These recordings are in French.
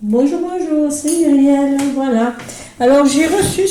Bonjour, bonjour, c'est Myriel, voilà. Alors j'ai reçu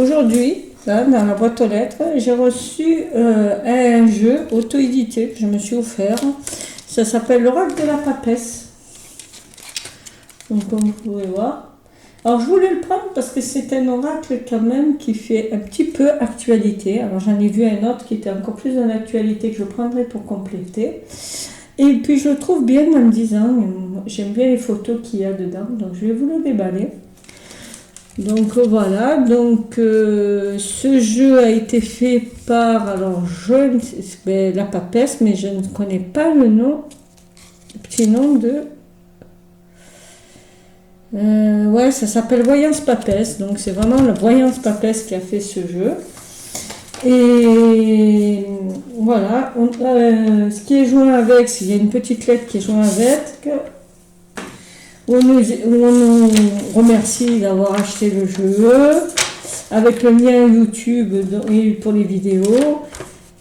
aujourd'hui, là, dans la boîte aux lettres, j'ai reçu un jeu auto-édité que je me suis offert. Ça s'appelle l'Oracle de la Papesse. Donc comme vous pouvez voir. Alors je voulais le prendre parce que c'est un oracle quand même qui fait un petit peu actualité. Alors j'en ai vu un autre qui était encore plus dans l'actualité que je prendrai pour compléter. Et puis je le trouve bien en me disant, j'aime bien les photos qu'il y a dedans, donc je vais vous le déballer. Donc voilà, donc ce jeu a été fait par, alors la papesse, mais je ne connais pas le nom, le petit nom de... ouais, ça s'appelle Voyance Papesse, donc c'est vraiment la Voyance Papesse qui a fait ce jeu. Et voilà, ce qui est joint avec, il y a une petite lettre qui est jointe avec, où on nous remercie d'avoir acheté le jeu, avec le lien YouTube pour les vidéos.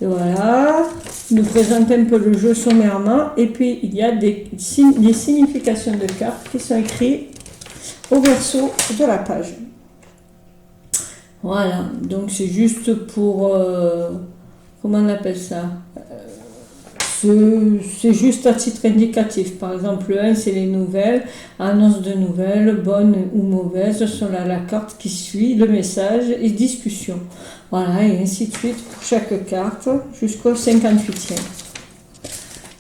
Et voilà, nous présente un peu le jeu sommairement, et puis il y a des significations de cartes qui sont écrites au verso de la page. Voilà, donc c'est juste pour, comment on appelle ça, c'est juste à titre indicatif. Par exemple, le 1, c'est les nouvelles, annonce de nouvelles, bonnes ou mauvaises, sur la carte qui suit, le message et discussion. Voilà, et ainsi de suite pour chaque carte, jusqu'au 58e.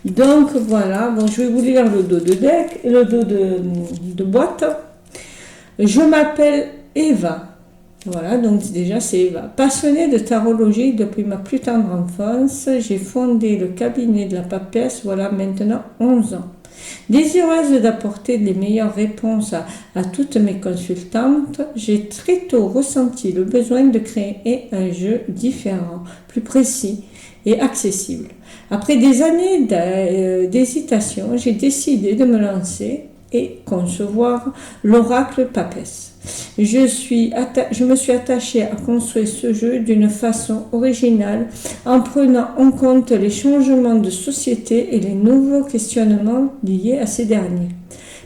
Donc voilà, bon, je vais vous lire le dos de deck et le dos de boîte. Je m'appelle Eva. Voilà, donc déjà c'est Eva. Passionnée de tarologie depuis ma plus tendre enfance, j'ai fondé le cabinet de la papesse, voilà maintenant 11 ans. Désireuse d'apporter les meilleures réponses à toutes mes consultantes, j'ai très tôt ressenti le besoin de créer un jeu différent, plus précis et accessible. Après des années d'hésitation, j'ai décidé de me lancer et concevoir l'oracle papesse. Je me suis attachée à construire ce jeu d'une façon originale en prenant en compte les changements de société et les nouveaux questionnements liés à ces derniers.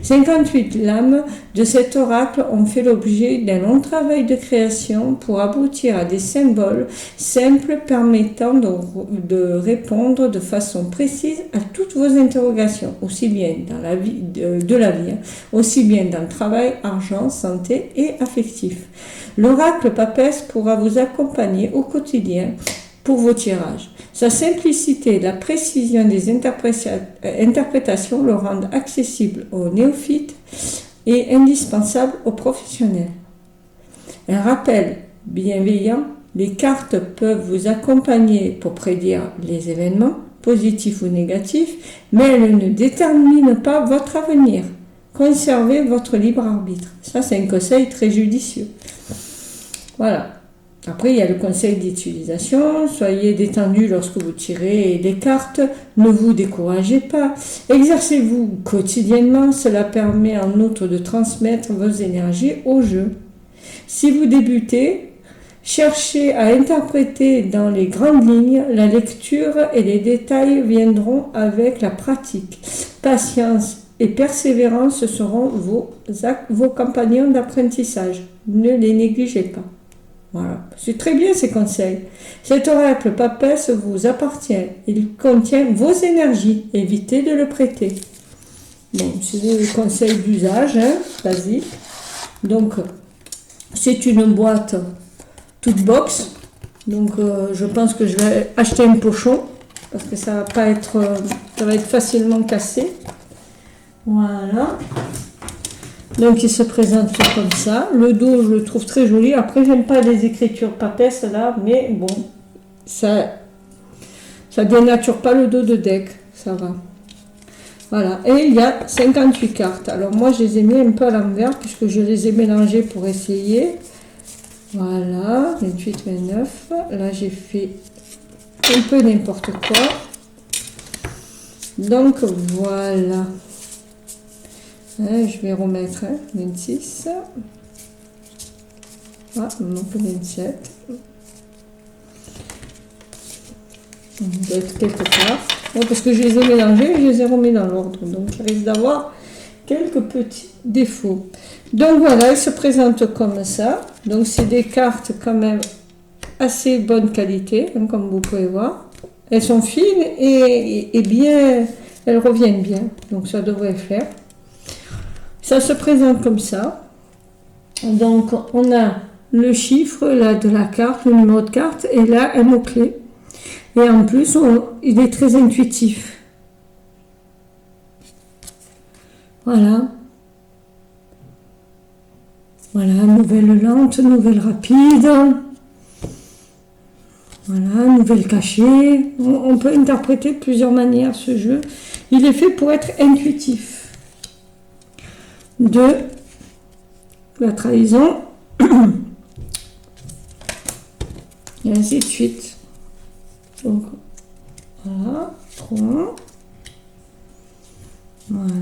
58 lames de cet oracle ont fait l'objet d'un long travail de création pour aboutir à des symboles simples permettant de répondre de façon précise à toutes vos interrogations, aussi bien dans la vie de la vie, aussi bien dans le travail, argent, santé et affectif. L'oracle papesse pourra vous accompagner au quotidien pour vos tirages. Sa simplicité et la précision des interprétations le rendent accessible aux néophytes et indispensable aux professionnels. Un rappel bienveillant, les cartes peuvent vous accompagner pour prédire les événements, positifs ou négatifs, mais elles ne déterminent pas votre avenir. Conservez votre libre arbitre. Ça, c'est un conseil très judicieux. Voilà. Après, il y a le conseil d'utilisation. Soyez détendu lorsque vous tirez des cartes. Ne vous découragez pas. Exercez-vous quotidiennement. Cela permet en outre de transmettre vos énergies au jeu. Si vous débutez, cherchez à interpréter dans les grandes lignes. La lecture et les détails viendront avec la pratique. Patience et persévérance seront vos compagnons d'apprentissage. Ne les négligez pas. Voilà, c'est très bien ces conseils. Cet oracle papesse vous appartient. Il contient vos énergies. Évitez de le prêter. Bon, c'est des conseils d'usage, basique. Donc, c'est une boîte toute box. Donc, je pense que je vais acheter un pochon parce que ça va être facilement cassé. Voilà. Donc il se présente comme ça. Le dos, je le trouve très joli. Après, j'aime pas les écritures papesses là, mais bon, ça dénature pas le dos de deck. Ça va. Voilà. Et il y a 58 cartes. Alors moi, je les ai mis un peu à l'envers puisque je les ai mélangées pour essayer. Voilà. 28, 29. Là, j'ai fait un peu n'importe quoi. Donc voilà. Je vais remettre 26. Ah, il manque 27. On doit être quelque part. Bon, parce que je les ai mélangés et je les ai remis dans l'ordre. Donc, il risque d'avoir quelques petits défauts. Donc voilà, elle se présente comme ça. Donc c'est des cartes quand même assez bonne qualité, hein, comme vous pouvez voir. Elles sont fines et bien, elles reviennent bien. Donc ça devrait faire. Ça se présente comme ça. Donc on a le chiffre là de la carte, le numéro de carte, et là un mot-clé. Et en plus, il est très intuitif. Voilà. Voilà, nouvelle lente, nouvelle rapide. Voilà, nouvelle cachée. On peut interpréter de plusieurs manières ce jeu. Il est fait pour être intuitif. 2. La trahison. Et ainsi de suite. Donc, voilà. 3. Voilà.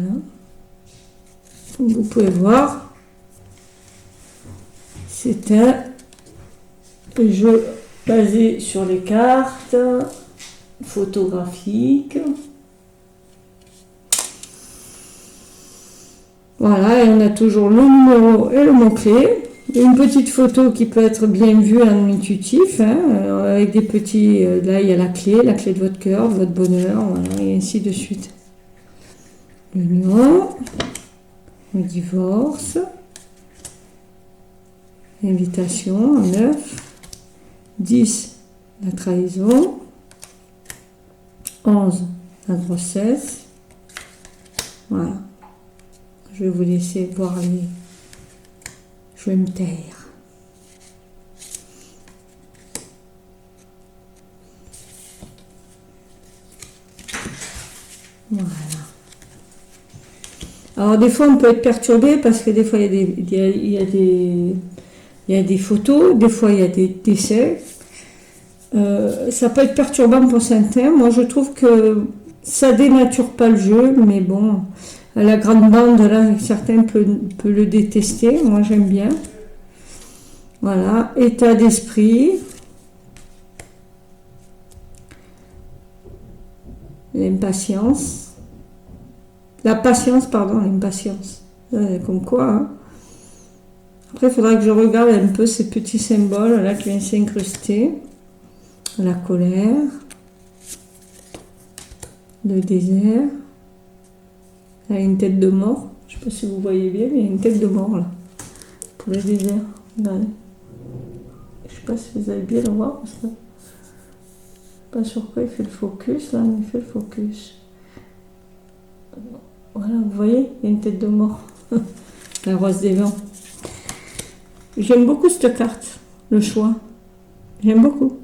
Comme vous pouvez voir, c'est un jeu basé sur les cartes photographiques. Voilà, et on a toujours le numéro et le mot-clé. Une petite photo qui peut être bien vue en intuitif, hein, avec des petits... là, il y a la clé de votre cœur, votre bonheur, voilà, et ainsi de suite. L'union, le divorce, l'invitation, 9, 10, la trahison, 11, la grossesse. Voilà. Je vais vous laisser voir les... Je vais me taire. Voilà. Alors des fois on peut être perturbé parce que des fois il y a des photos, des fois il y a des dessins. Ça peut être perturbant pour certains. Moi je trouve que ça dénature pas le jeu, mais bon, à la grande bande là, certains peuvent le détester. Moi j'aime bien. Voilà, état d'esprit. L'impatience. La patience, pardon, l'impatience. Comme quoi, hein. Après, il faudra que je regarde un peu ces petits symboles là qui viennent s'incruster. La colère. Le désert. Là, il y a une tête de mort. Je ne sais pas si vous voyez bien, mais il y a une tête de mort là. Pour le désert. Regardez. Je ne sais pas si vous allez bien le voir. Parce que... pas sur quoi il fait le focus. Là, il fait le focus. Voilà, vous voyez, il y a une tête de mort. La rose des vents. J'aime beaucoup cette carte, le choix. J'aime beaucoup.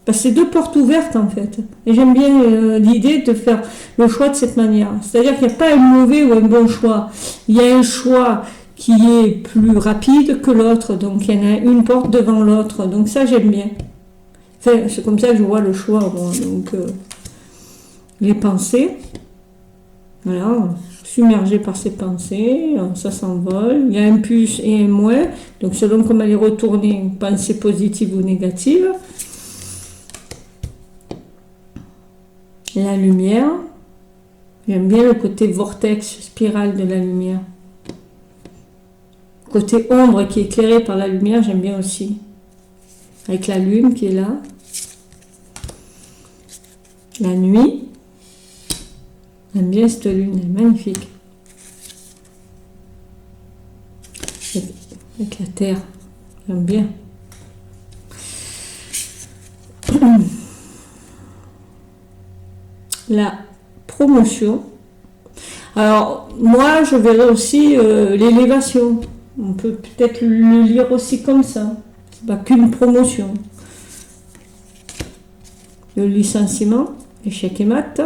Parce que c'est deux portes ouvertes en fait. Et j'aime bien l'idée de faire le choix de cette manière. C'est-à-dire qu'il n'y a pas un mauvais ou un bon choix. Il y a un choix qui est plus rapide que l'autre. Donc il y en a une porte devant l'autre. Donc ça j'aime bien. Enfin, c'est comme ça que je vois le choix. Bon. Donc les pensées. Voilà, submergé par ses pensées, ça s'envole. Il y a un plus et un moins. Donc selon comment elle est retournée, une pensée positive ou négative. La lumière. J'aime bien le côté vortex, spirale de la lumière. Côté ombre qui est éclairé par la lumière, j'aime bien aussi. Avec la lune qui est là. La nuit. J'aime bien cette lune, elle est magnifique. Avec la terre, j'aime bien. La promotion. Alors, moi, je verrais aussi l'élévation. On peut peut-être le lire aussi comme ça. C'est pas qu'une promotion. Le licenciement, échec et mat.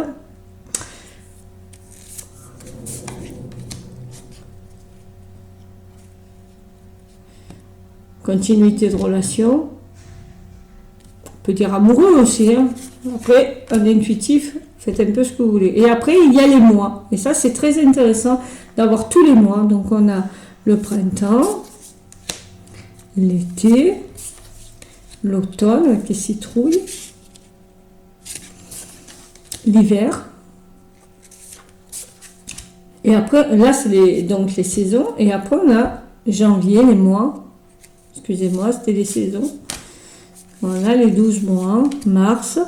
Continuité de relation. On peut dire amoureux aussi. Hein. Après, un intuitif, faites un peu ce que vous voulez. Et après, il y a les mois. Et ça, c'est très intéressant d'avoir tous les mois. Donc, on a le printemps, l'été, l'automne avec les citrouilles, l'hiver, Et après, là, c'est donc les saisons. Et après, on a janvier, les mois. Excusez-moi, c'était les saisons. Voilà, les 12 mois, mars.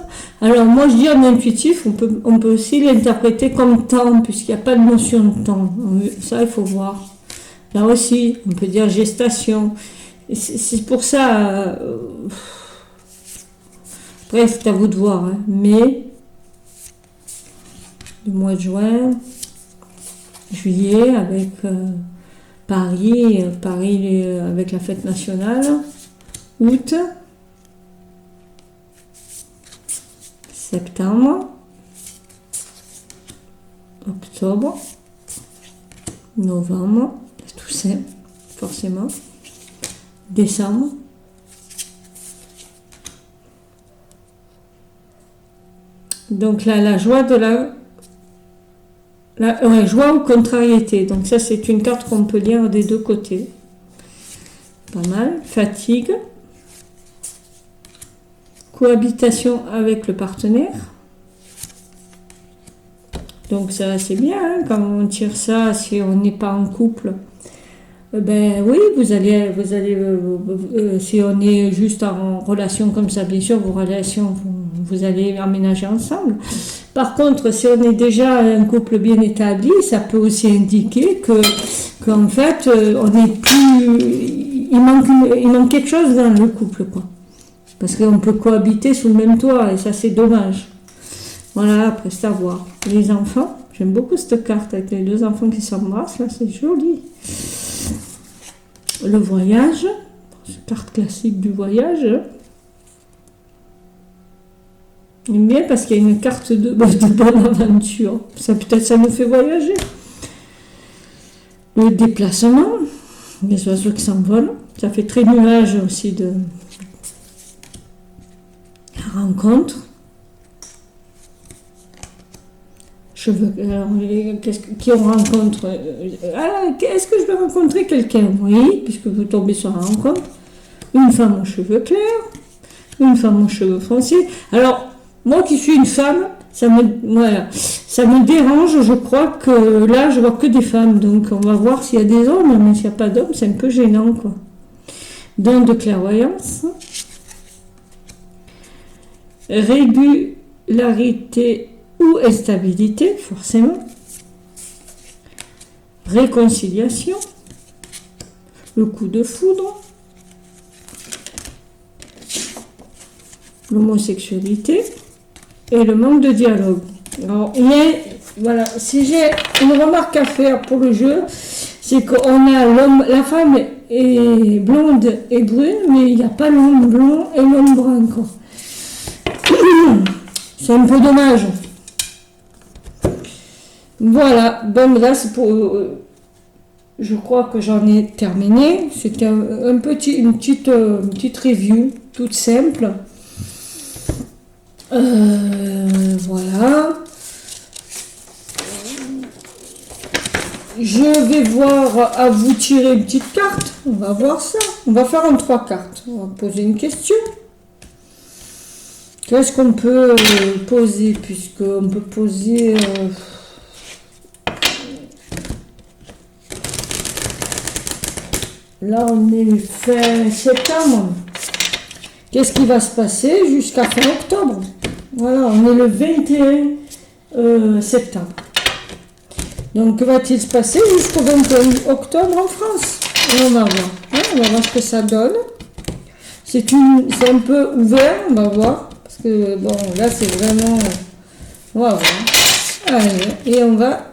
Alors, moi, je dis en intuitif, on peut aussi l'interpréter comme temps, puisqu'il n'y a pas de notion de temps. Ça, il faut voir. Là aussi, on peut dire gestation. C'est pour ça... après, c'est à vous de voir. Hein. Mai, le mois de juin, juillet, avec Paris avec la fête nationale, août, septembre, octobre, novembre, tout ça, forcément, décembre, donc là, la joie de joie ou contrariété. Donc ça, c'est une carte qu'on peut lire des deux côtés. Pas mal. Fatigue. Cohabitation avec le partenaire. Donc ça, c'est bien, hein, quand on tire ça, si on n'est pas en couple. Ben oui, vous allez si on est juste en relation comme ça, bien sûr, vos relations, vous allez aménager ensemble. Par contre, si on est déjà un couple bien établi, ça peut aussi indiquer qu'en fait, on est plus, il manque quelque chose dans le couple, quoi. Parce qu'on peut cohabiter sous le même toit, et ça, c'est dommage. Voilà, après, c'est à voir. Les enfants, j'aime beaucoup cette carte avec les deux enfants qui s'embrassent, là, c'est joli. Le voyage, c'est carte classique du voyage. J'aime bien parce qu'il y a une carte de bonne aventure. Ça, peut-être, ça nous fait voyager. Le déplacement, les oiseaux qui s'envolent. Ça fait très nuage aussi de la rencontre. Cheveux, alors, qui on rencontre est-ce que je vais rencontrer quelqu'un? Oui, puisque vous tombez sur la rencontre. Une femme aux cheveux clairs, une femme aux cheveux foncés. Alors, moi qui suis une femme, ça me dérange, je crois que là, je vois que des femmes. Donc, on va voir s'il y a des hommes, mais s'il n'y a pas d'hommes, c'est un peu gênant, quoi. Don de clairvoyance. Régularité ou instabilité, forcément. Réconciliation. Le coup de foudre. L'homosexualité. Et le manque de dialogue. Alors, voilà, si j'ai une remarque à faire pour le jeu, c'est qu'on a la femme est blonde et brune, mais il n'y a pas l'homme blond et l'homme brun, quoi. C'est un peu dommage. Voilà, bon, là, c'est pour... je crois que j'en ai terminé. C'était une petite review, toute simple. Voilà. Je vais voir à vous tirer une petite carte. On va voir ça. On va faire en 3 cartes. On va poser une question. Qu'est-ce qu'on peut poser? Puisqu'on peut poser... là, on est fin septembre. Qu'est-ce qui va se passer jusqu'à fin octobre? Voilà, on est le 21 septembre. Donc, que va-t-il se passer jusqu'au 21 octobre en France? On va voir. On va voir ce que ça donne. C'est un peu ouvert, on va voir. Parce que, bon, là, c'est vraiment... On va voir. Allez, et on va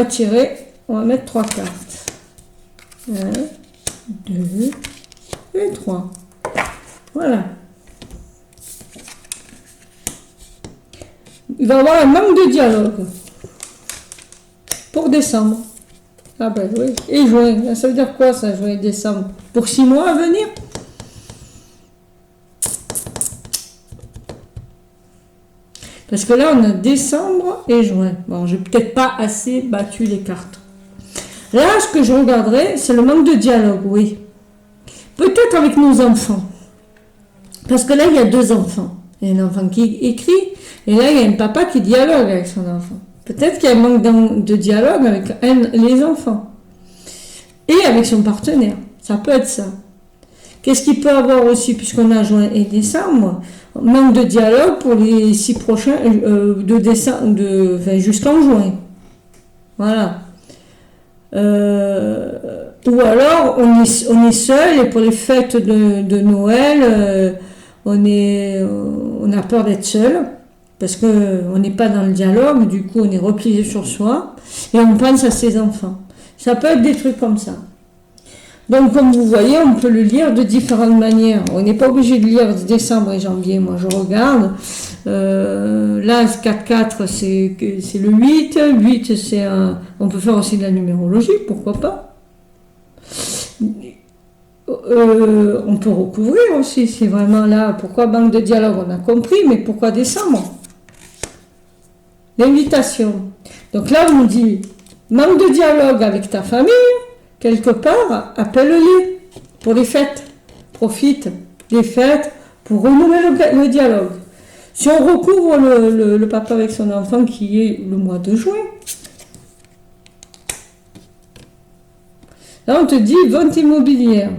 tirer. On va mettre 3 cartes. 1, 2 et 3. Voilà. Il va y avoir un manque de dialogue pour décembre. Ah ben oui. Et juin. Ça veut dire quoi ça, juin et décembre? Pour 6 mois à venir? Parce que là, on a décembre et juin. Bon, j'ai peut-être pas assez battu les cartes. Là, ce que je regarderai, c'est le manque de dialogue, oui. Peut-être avec nos enfants. Parce que là, il y a 2 enfants. Il y a un enfant qui écrit, et là, il y a un papa qui dialogue avec son enfant. Peut-être qu'il y a un manque de dialogue avec les enfants et avec son partenaire. Ça peut être ça. Qu'est-ce qu'il peut avoir aussi, puisqu'on a juin et décembre? Manque de dialogue pour les 6 prochains, de décembre, jusqu'en juin. Voilà. Ou alors, on est seul et pour les fêtes de Noël, on a peur d'être seul parce qu'on n'est pas dans le dialogue, du coup on est replié sur soi et on pense à ses enfants. Ça peut être des trucs comme ça. Donc, comme vous voyez, on peut le lire de différentes manières. On n'est pas obligé de lire décembre et janvier. Moi, je regarde. Là, 4-4, c'est le 8. 8, c'est un... On peut faire aussi de la numérologie, pourquoi pas. On peut recouvrir aussi. C'est vraiment là. Pourquoi banque de dialogue? On a compris, mais pourquoi décembre? L'invitation. Donc là, on nous dit, manque de dialogue avec ta famille. Quelque part, appelle-les pour les fêtes. Profite des fêtes pour renouveler le dialogue. Si on recouvre le papa avec son enfant qui est le mois de juin, là on te dit vente immobilière.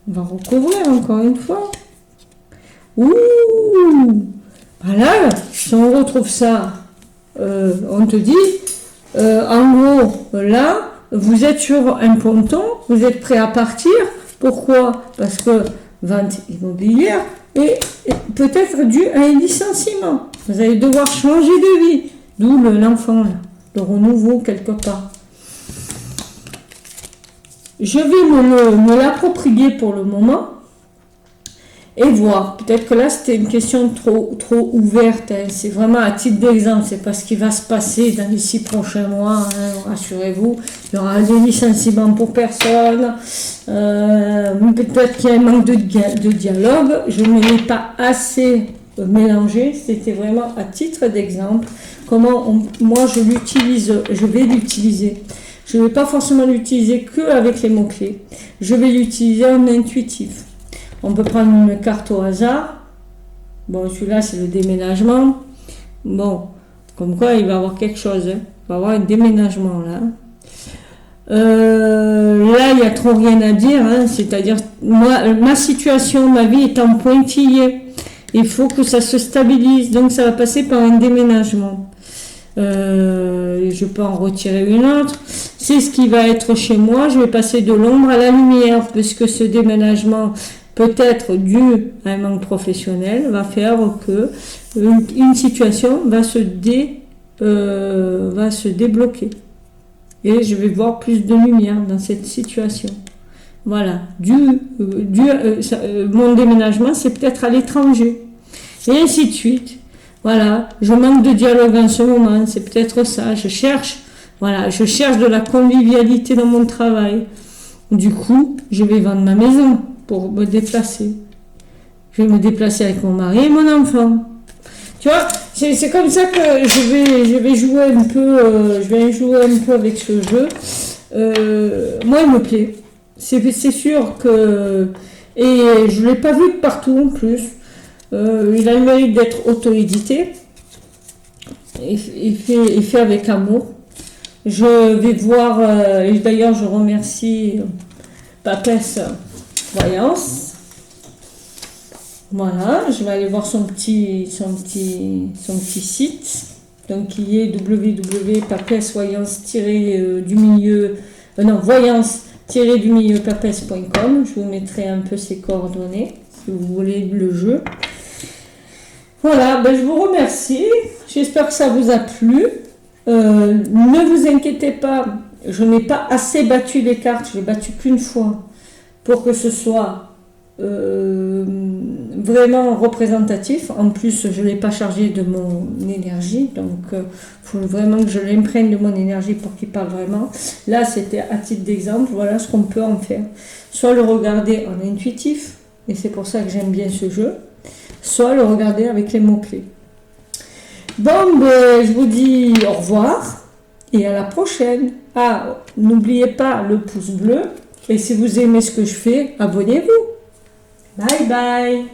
On va recouvrir encore une fois. Ouh, voilà, si on retrouve ça, on te dit, en gros, là, vous êtes sur un ponton, vous êtes prêt à partir. Pourquoi? Parce que vente immobilière est peut-être dû à un licenciement. Vous allez devoir changer de vie. D'où l'enfant, le renouveau quelque part. Je vais me l'approprier pour le moment et voir. Peut-être que là, c'était une question trop ouverte. Hein. C'est vraiment à titre d'exemple. C'est pas ce qui va se passer dans les 6 prochains mois. Hein. Rassurez-vous. Il y aura des licenciements pour personne. Peut-être qu'il y a un manque de dialogue. Je ne l'ai pas assez mélangé. C'était vraiment à titre d'exemple. Comment moi, je vais l'utiliser. Je ne vais pas forcément l'utiliser qu'avec les mots-clés. Je vais l'utiliser en intuitif. On peut prendre une carte au hasard. Bon, celui-là, c'est le déménagement. Bon, comme quoi, il va y avoir quelque chose. Hein. Il va y avoir un déménagement, là. Là, il n'y a trop rien à dire. Hein. C'est-à-dire, ma situation, ma vie est en pointillé. Il faut que ça se stabilise. Donc, ça va passer par un déménagement. Je peux en retirer une autre. C'est ce qui va être chez moi. Je vais passer de l'ombre à la lumière, puisque ce déménagement, peut-être dû à un manque professionnel, va faire que une situation va se débloquer. Et je vais voir plus de lumière dans cette situation. Voilà. Mon déménagement, c'est peut-être à l'étranger. Et ainsi de suite. Voilà. Je manque de dialogue en ce moment. C'est peut-être ça. Je cherche de la convivialité dans mon travail. Du coup, je vais vendre ma maison pour me déplacer. Je vais me déplacer avec mon mari et mon enfant. Tu vois, c'est comme ça que je vais jouer un peu, avec ce jeu. Moi, il me plaît. C'est sûr que... Et je ne l'ai pas vu de partout en plus. Il a le mérite d'être auto-édité. Et fait avec amour. Je vais voir... et d'ailleurs, je remercie Papesse Voyance. Voilà, je vais aller voir son petit site, donc qui est voyance-du-milieu-papesse.com. Je vous mettrai un peu ses coordonnées si vous voulez le jeu. Voilà, je vous remercie. J'espère que ça vous a plu. Ne vous inquiétez pas, je n'ai pas assez battu les cartes, je l'ai battu qu'une fois pour que ce soit vraiment représentatif. En plus, je ne l'ai pas chargé de mon énergie, donc il faut vraiment que je l'imprègne de mon énergie pour qu'il parle vraiment. Là, c'était à titre d'exemple, voilà ce qu'on peut en faire. Soit le regarder en intuitif, et c'est pour ça que j'aime bien ce jeu, soit le regarder avec les mots-clés. Bon, je vous dis au revoir et à la prochaine. Ah, n'oubliez pas le pouce bleu, et si vous aimez ce que je fais, abonnez-vous. Bye bye.